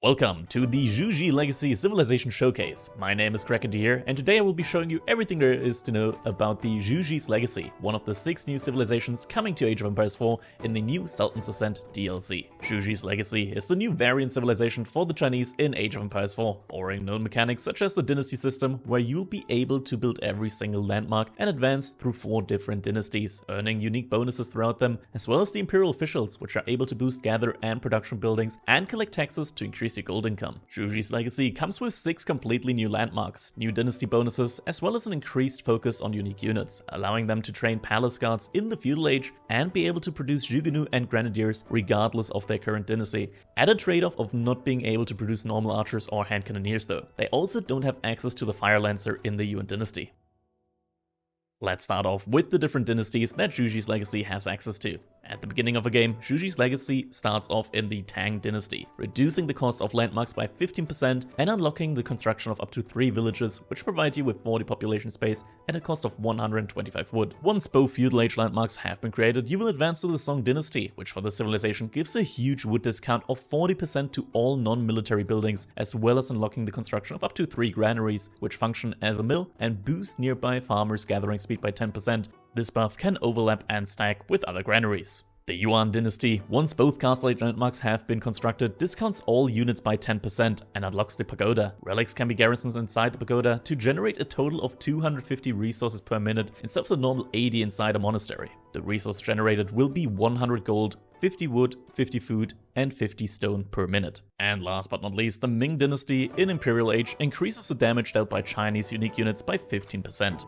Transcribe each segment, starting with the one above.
Welcome to the Zhuji Legacy Civilization Showcase. My name is Crackendeer, and today I will be showing you everything there is to know about the Zhuji's Legacy, one of the 6 new civilizations coming to Age of Empires 4 in the new Sultans Ascent DLC. Zhuji's Legacy is the new variant civilization for the Chinese in Age of Empires 4, borrowing known mechanics such as the dynasty system, where you'll be able to build every single landmark and advance through 4 different dynasties, earning unique bonuses throughout them, as well as the imperial officials, which are able to boost gather and production buildings and collect taxes to increase your gold income. Zhuji's Legacy comes with 6 completely new landmarks, new dynasty bonuses, as well as an increased focus on unique units, allowing them to train palace guards in the feudal age and be able to produce Zhugunu and grenadiers regardless of their current dynasty. At a trade-off of not being able to produce normal archers or hand cannoneers though. They also don't have access to the Fire Lancer in the Yuan dynasty. Let's start off with the different dynasties that Zhuji's Legacy has access to. At the beginning of a game, Zhuji's Legacy starts off in the Tang dynasty, reducing the cost of landmarks by 15% and unlocking the construction of up to 3 villages, which provide you with 40 population space at a cost of 125 wood. Once both feudal age landmarks have been created, you will advance to the Song dynasty, which for the civilization gives a huge wood discount of 40% to all non-military buildings, as well as unlocking the construction of up to 3 granaries, which function as a mill and boost nearby farmers' gathering speed by 10%. This buff can overlap and stack with other granaries. The Yuan dynasty, once both castle age landmarks have been constructed, discounts all units by 10% and unlocks the pagoda. Relics can be garrisons inside the pagoda to generate a total of 250 resources per minute instead of the normal 80 inside a monastery. The resource generated will be 100 gold, 50 wood, 50 food, and 50 stone per minute. And last but not least, the Ming dynasty in Imperial Age increases the damage dealt by Chinese unique units by 15%.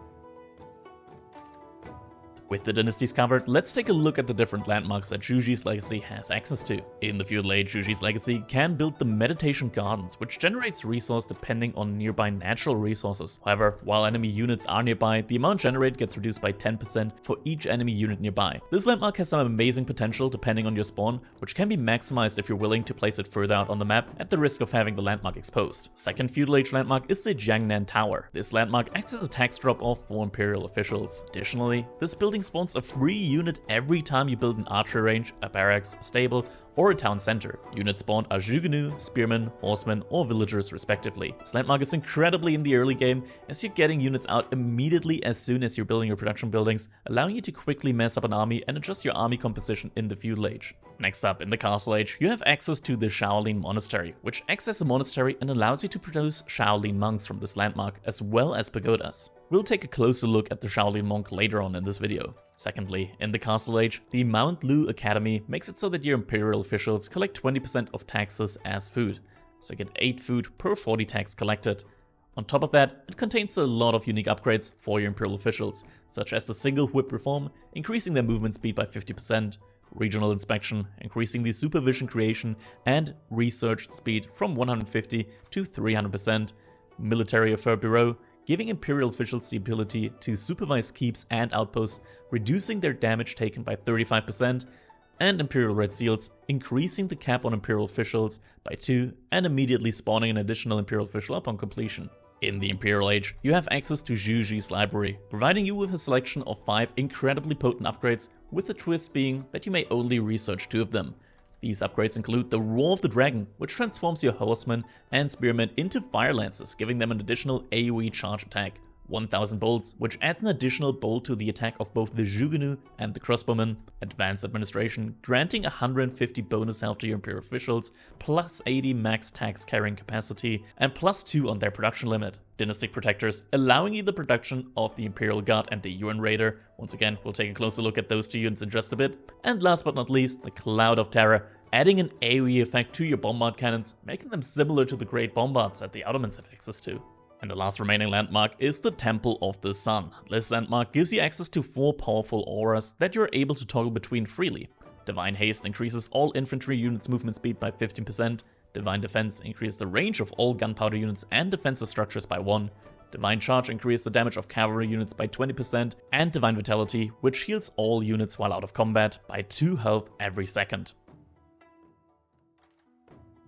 With the dynasties covered, let's take a look at the different landmarks that Zhuji's Legacy has access to. In the feudal age, Zhuji's Legacy can build the Meditation Gardens, which generates resource depending on nearby natural resources. However, while enemy units are nearby, the amount generated gets reduced by 10% for each enemy unit nearby. This landmark has some amazing potential depending on your spawn, which can be maximized if you're willing to place it further out on the map at the risk of having the landmark exposed. Second feudal age landmark is the Jiangnan Tower. This landmark acts as a tax drop-off for imperial officials. Additionally, this building spawns a free unit every time you build an archer range, a barracks, stable, or a town center. Units spawned are Zhugunu, spearmen, horsemen, or villagers respectively. This landmark is incredibly in the early game, as you're getting units out immediately as soon as you're building your production buildings, allowing you to quickly mess up an army and adjust your army composition in the feudal age. Next up, in the castle age, you have access to the Shaolin Monastery, which acts as a monastery and allows you to produce Shaolin monks from this landmark, as well as pagodas. We'll take a closer look at the Shaolin monk later on in this video. Secondly, in the castle age, the Mount Lu Academy makes it so that your imperial officials collect 20% of taxes as food, so you get 8 food per 40 tax collected. On top of that, it contains a lot of unique upgrades for your imperial officials, such as the single whip reform, increasing their movement speed by 50%, regional inspection, increasing the supervision creation and research speed from 150 to 300%, military affair bureau, giving imperial officials the ability to supervise keeps and outposts, reducing their damage taken by 35%, and imperial red seals, increasing the cap on imperial officials by 2 and immediately spawning an additional imperial official upon completion. In the Imperial Age, you have access to Zhuji's library, providing you with a selection of 5 incredibly potent upgrades, with the twist being that you may only research 2 of them. These upgrades include the Roar of the Dragon, which transforms your horsemen and spearmen into fire lances, giving them an additional AoE charge attack. 1000 bolts, which adds an additional bolt to the attack of both the Zhugunu and the crossbowmen. Advanced administration, granting 150 bonus health to your imperial officials, plus 80 max tax carrying capacity, and plus 2 on their production limit. Dynastic protectors, allowing you the production of the Imperial Guard and the Yuan Raider. Once again, we'll take a closer look at those 2 units in just a bit. And last but not least, the Cloud of Terror, adding an AoE effect to your bombard cannons, making them similar to the Great Bombards that the Ottomans have access to. And the last remaining landmark is the Temple of the Sun. This landmark gives you access to 4 powerful auras that you're able to toggle between freely. Divine Haste increases all infantry units' movement speed by 15%. Divine Defense increases the range of all gunpowder units and defensive structures by 1. Divine Charge increases the damage of cavalry units by 20%. And Divine Vitality, which heals all units while out of combat by 2 health every second.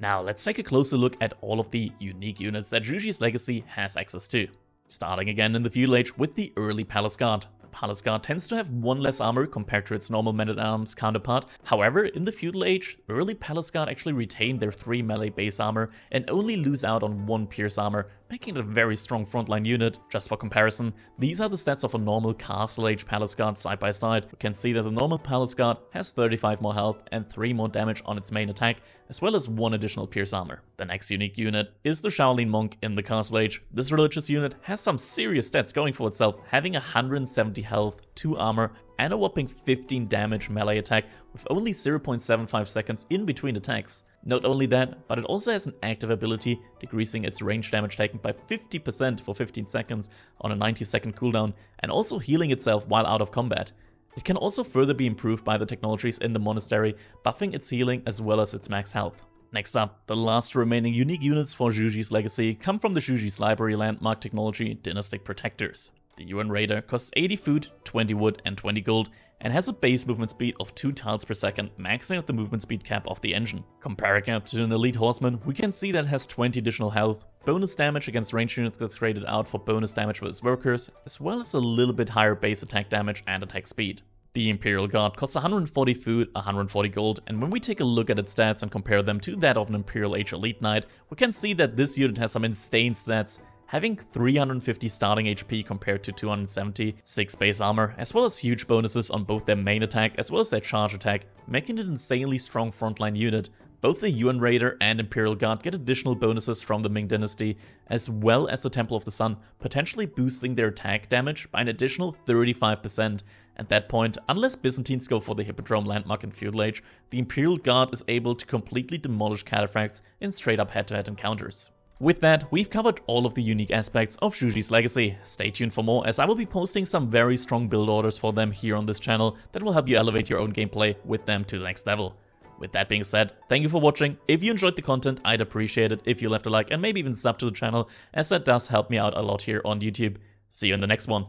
Now let's take a closer look at all of the unique units that Zhuji's Legacy has access to. Starting again in the feudal age with the early Palace Guard. Palace Guard tends to have 1 less armor compared to its normal men-at-arms counterpart. However, in the Feudal Age, early Palace Guard actually retain their 3 melee base armor and only lose out on 1 pierce armor, making it a very strong frontline unit. Just for comparison, these are the stats of a normal Castle Age Palace Guard side by side. You can see that the normal Palace Guard has 35 more health and 3 more damage on its main attack, as well as 1 additional pierce armor. The next unique unit is the Shaolin Monk in the Castle Age. This religious unit has some serious stats going for itself, having 170 health, 2 armor, and a whopping 15 damage melee attack with only 0.75 seconds in between attacks. Not only that, but it also has an active ability decreasing its range damage taken by 50% for 15 seconds on a 90-second cooldown, and also healing itself while out of combat. It can also further be improved by the technologies in the monastery, buffing its healing as well as its max health. Next up, the last remaining unique units for Zhuji's legacy come from the Zhuji's library landmark technology, Dynastic Protectors. The UN Raider costs 80 food, 20 wood and 20 gold, and has a base movement speed of 2 tiles per second, maxing out the movement speed cap of the engine. Comparing it to an elite horseman, we can see that it has 20 additional health, bonus damage against ranged units gets graded out for bonus damage for its workers, as well as a little bit higher base attack damage and attack speed. The Imperial Guard costs 140 food, 140 gold, and when we take a look at its stats and compare them to that of an Imperial Age Elite Knight, we can see that this unit has some insane stats, having 350 starting HP compared to 270, 6 base armor, as well as huge bonuses on both their main attack as well as their charge attack, making it an insanely strong frontline unit. Both the UN Raider and Imperial Guard get additional bonuses from the Ming Dynasty, as well as the Temple of the Sun, potentially boosting their attack damage by an additional 35%. At that point, unless Byzantines go for the Hippodrome landmark in Feudal Age, the Imperial Guard is able to completely demolish cataphracts in straight up head-to-head encounters. With that, we've covered all of the unique aspects of Zhuji's legacy. Stay tuned for more, as I will be posting some very strong build orders for them here on this channel that will help you elevate your own gameplay with them to the next level. With that being said, thank you for watching. If you enjoyed the content, I'd appreciate it if you left a like and maybe even sub to the channel, as that does help me out a lot here on YouTube. See you in the next one.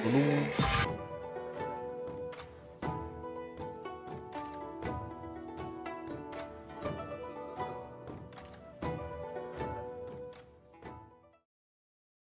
Hello.